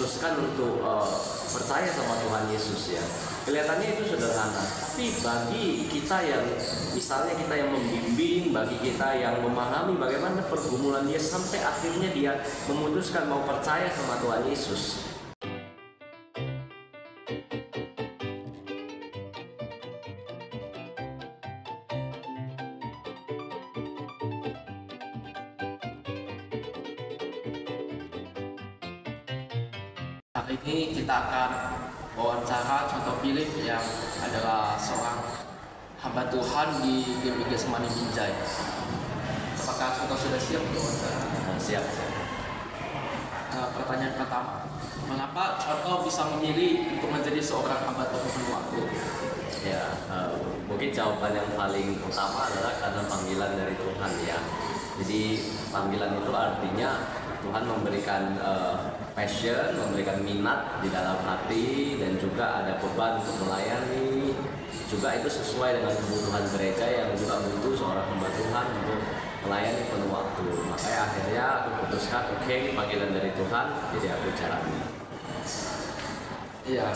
memutuskan untuk percaya sama Tuhan Yesus ya. Kelihatannya itu sederhana, tapi bagi kita yang misalnya kita yang membimbing, bagi kita yang memahami bagaimana pergumulan dia sampai akhirnya dia memutuskan mau percaya sama Tuhan Yesus. Hari ini kita akan wawancara contoh Philip yang adalah seorang hamba Tuhan di GBG Semani Binjai. Apakah contoh sudah siap untuk wawancara? Siap. Pertanyaan pertama, mengapa contoh bisa memilih untuk menjadi seorang hamba Tuhan penuh waktu? Ya, mungkin jawaban yang paling utama adalah karena panggilan dari Tuhan ya. Jadi panggilan itu artinya Tuhan memberikan passion, memberikan minat di dalam hati, dan juga ada beban untuk melayani. Juga itu sesuai dengan kebutuhan gereja yang juga butuh seorang hamba Tuhan untuk melayani penuh waktu. Makanya akhirnya aku putuskan, oke, ini panggilan dari Tuhan, jadi aku jalani. Iya.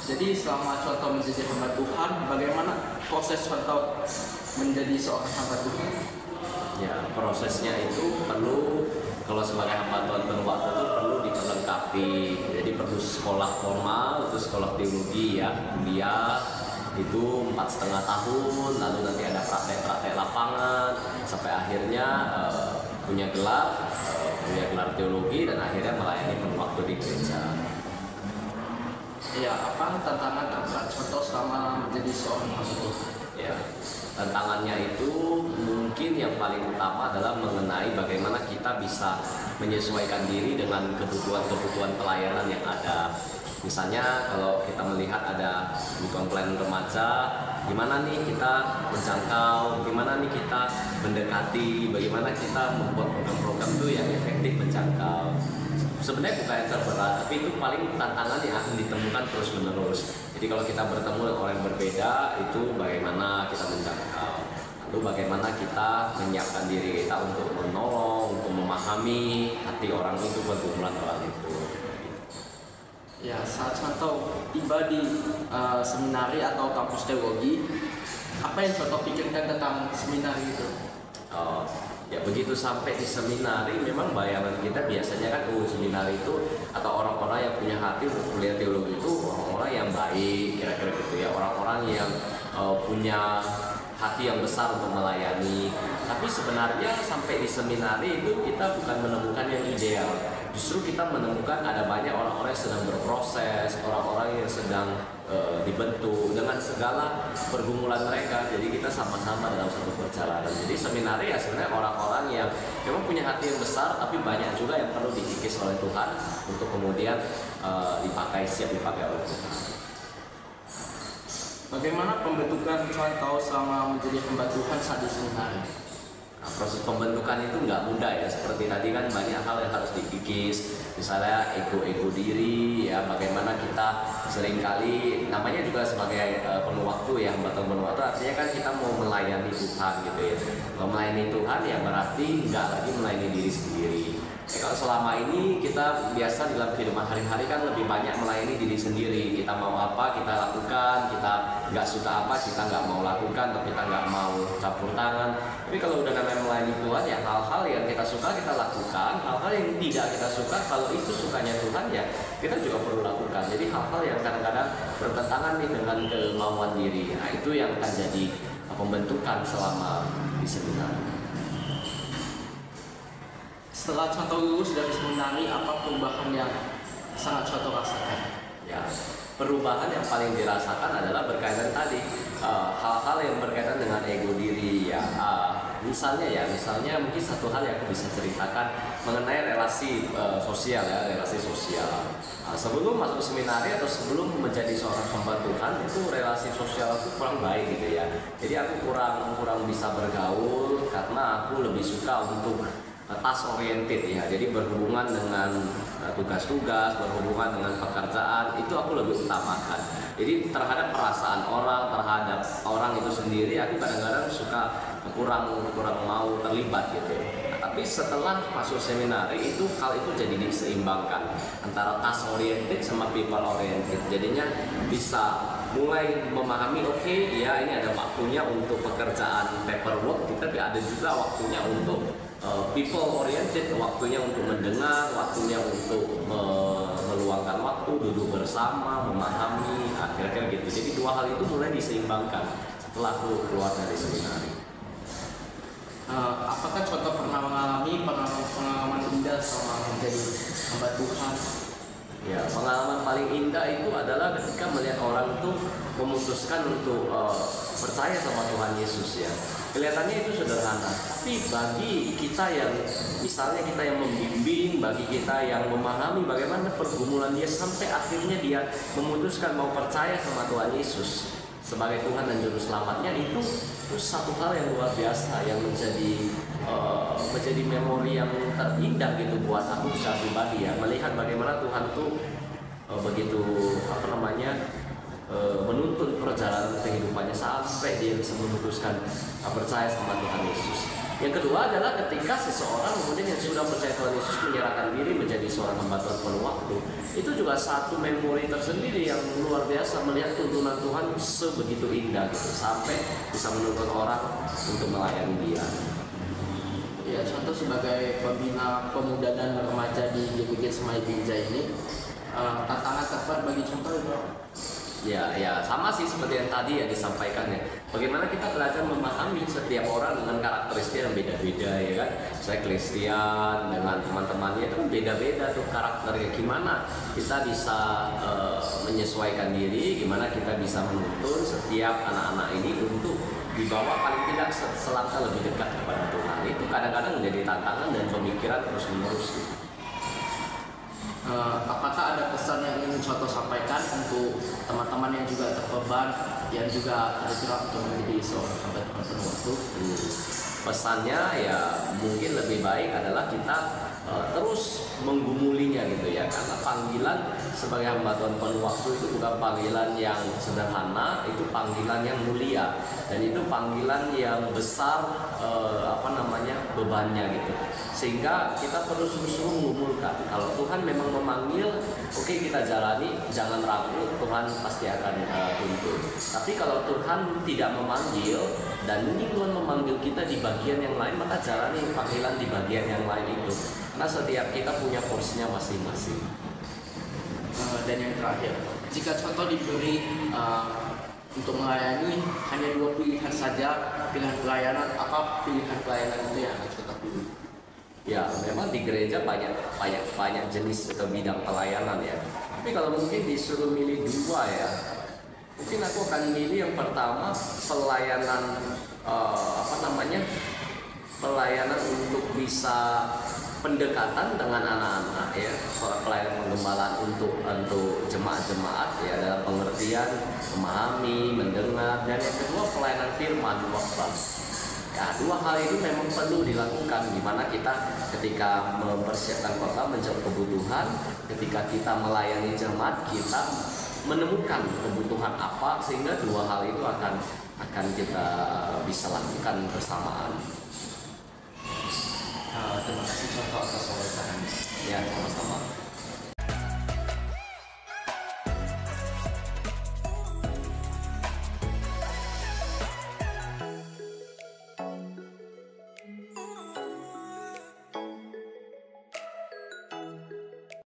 Jadi selama contoh menjadi hamba Tuhan, bagaimana proses contoh menjadi seorang hamba Tuhan? Ya, prosesnya itu perlu, kalau sebagai hamba Tuhan penuh waktu itu perlu diperlengkapi. Jadi perlu sekolah formal, itu sekolah teologi ya, kuliah itu 4,5 tahun, lalu nanti ada praktek-praktek lapangan, sampai akhirnya punya gelar teologi, dan akhirnya melayani penuh waktu di gereja. Ya, apa tantangan terberat contoh selama menjadi seorang hamba Tuhan? Ya, tantangannya itu mungkin yang paling utama adalah mengenai bagaimana kita bisa menyesuaikan diri dengan kebutuhan pelayanan yang ada. Misalnya kalau kita melihat ada di komplain remaja, gimana nih kita menjangkau, gimana nih kita mendekati, bagaimana kita membuat program-program itu yang efektif menjangkau. Sebenarnya bukan yang terberat, tapi itu paling tantangan yang akan ditemukan terus menerus. Jadi kalau kita bertemu dengan orang yang berbeda, itu bagaimana kita menjangkau, lalu bagaimana kita menyiapkan diri kita untuk menolong, untuk memahami hati orang itu, pergumulan orang itu. Ya, saat contoh tiba di seminari atau kampus teologi, apa yang contoh pikirkan tentang seminari itu? Ya begitu sampai di seminari, memang bayangan kita biasanya kan seminari itu atau orang-orang yang punya hati untuk kuliah teologi itu orang-orang yang baik, kira-kira gitu ya, orang-orang yang punya hati yang besar untuk melayani. Tapi sebenarnya sampai di seminari itu kita bukan menemukan yang ideal. Justru kita menemukan ada banyak orang-orang yang sedang berproses, orang-orang yang sedang dibentuk dengan segala pergumulan mereka. Jadi kita sama-sama dalam satu perjalanan. Jadi seminari ya sebenarnya orang-orang yang memang punya hati yang besar, tapi banyak juga yang perlu dikikis oleh Tuhan untuk kemudian siap dipakai oleh Tuhan. Bagaimana pembentukan contoh selama menjadi hamba Tuhan saat di seminari? Nah, proses pembentukan itu nggak mudah ya, seperti tadi kan banyak hal yang harus dikikis, misalnya ego diri ya, bagaimana kita seringkali namanya juga sebagai penuh waktu ya, hamba Tuhan penuh waktu, artinya kan kita mau melayani Tuhan gitu ya. Kalau melayani Tuhan ya berarti nggak lagi melayani diri sendiri. Kalau selama ini kita biasa dalam kehidupan hari-hari kan lebih banyak melayani diri sendiri. Kita mau apa kita lakukan, kita nggak suka apa kita nggak mau lakukan, atau kita nggak mau campur tangan. Tapi kalau udah namanya melayani Tuhan ya, hal-hal yang kita suka kita lakukan, hal-hal yang tidak kita suka, kalau itu sukanya Tuhan ya kita juga perlu lakukan. Jadi hal-hal yang kadang-kadang bertentangan nih dengan kemauan diri, nah itu yang akan jadi pembentukan selama di seminar. Setelah contoh lulus dari seminari, apa perubahan yang sangat contoh rasakan? Ya, perubahan yang paling dirasakan adalah berkaitan tadi hal-hal yang berkaitan dengan ego diri ya. Misalnya mungkin satu hal yang aku bisa ceritakan mengenai relasi sosial ya, relasi sosial. Sebelum masuk seminari atau sebelum menjadi seorang hamba Tuhan itu relasi sosial aku kurang baik gitu ya. Jadi aku kurang bisa bergaul karena aku lebih suka untuk task oriented ya, jadi berhubungan dengan tugas-tugas, berhubungan dengan pekerjaan, itu aku lebih utamakan. Jadi terhadap perasaan orang, terhadap orang itu sendiri, aku kadang-kadang suka kurang mau terlibat gitu. Nah, tapi Tapi setelah masuk seminari itu hal itu jadi diseimbangkan antara task oriented sama people oriented. Jadinya bisa mulai memahami ya ini ada waktunya untuk pekerjaan paperwork, tapi ada juga waktunya untuk people oriented, waktunya untuk mendengar, waktunya untuk meluangkan waktu, duduk bersama, memahami, akhirnya gitu. Jadi dua hal itu mulai diseimbangkan setelah aku keluar dari seminari. Apakah contoh pernah mengalami pengalaman indah selama menjadi hamba Tuhan? Ya, pengalaman paling indah itu adalah ketika melihat orang itu memutuskan untuk percaya sama Tuhan Yesus ya. Kelihatannya itu sederhana, tapi bagi kita yang misalnya kita yang membimbing, bagi kita yang memahami bagaimana pergumulan dia sampai akhirnya dia memutuskan mau percaya sama Tuhan Yesus sebagai Tuhan dan Juru Selamatnya, itu satu hal yang luar biasa yang menjadi memori yang terindah gitu buat aku secara pribadi ya, melihat bagaimana Tuhan tuh begitu menuntun perjalanan kehidupannya sampai dia bisa memutuskan percaya sama Tuhan Yesus. Yang kedua adalah ketika seseorang kemudian yang sudah percaya Tuhan Yesus menyerahkan diri menjadi seorang hamba Tuhan penuh waktu, itu juga satu memori tersendiri yang luar biasa, melihat tuntunan Tuhan sebegitu indah gitu, sampai bisa menuntun orang untuk melayani Dia. Ya, contoh sebagai pembina pemuda dan remaja di GBG Semai Binjai ini, tantangan terbesar bagi contoh itu? Ya sama sih seperti yang tadi ya disampaikan ya. Bagaimana kita belajar memahami setiap orang dengan karakteristik yang beda-beda ya kan. Saya Christian dengan teman-temannya itu kan beda-beda tuh karakternya. Gimana kita bisa menyesuaikan diri, gimana kita bisa menuntun setiap anak-anak ini untuk dibawa paling tidak selangkah lebih dekat kepada Tuhan. Itu kadang-kadang menjadi tantangan dan pemikiran terus-menerus gitu. Apakah ada pesan yang ingin contoh sampaikan untuk teman-teman yang juga terbeban, yang juga tergerak untuk menjadi seorang hamba Tuhan penuh waktu? Pesannya ya mungkin lebih baik adalah kita terus menggumulinya gitu ya, karena panggilan sebagai hamba Tuhan penuh waktu itu bukan panggilan yang sederhana, itu panggilan yang mulia dan itu panggilan yang besar bebannya gitu, sehingga kita perlu sungguh-sungguh menggumulkan. Kalau Tuhan memang memanggil, oke, kita jalani, jangan ragu, Tuhan pasti akan tuntun. Tapi kalau Tuhan tidak memanggil dan mungkin Tuhan memanggil kita di bagian yang lain, maka jalani panggilan di bagian yang lain itu. Karena setiap kita punya porsinya masing-masing. Dan yang terakhir, jika contoh diberi untuk melayani hanya 2 pilihan saja, pilihan pelayanan, apa pilihan pelayanan itu yang akan contoh dulu? Ya, memang di gereja banyak jenis atau bidang pelayanan ya. Tapi kalau mungkin disuruh milih 2 ya, mungkin aku akan milih yang pertama pelayanan pelayanan untuk bisa pendekatan dengan anak-anak ya, pelayanan penggembalaan untuk jemaat-jemaat ya, dalam pengertian memahami, mendengar, dan yang kedua pelayanan firman khotbah. Ya, 2 hal itu memang perlu dilakukan, di mana kita ketika mempersiapkan khotbah menjawab kebutuhan, ketika kita melayani jemaat kita menemukan kebutuhan apa, sehingga 2 hal itu akan kita bisa lakukan bersamaan. Terima kasih contoh atas wawancaranya. Ya, sama-sama.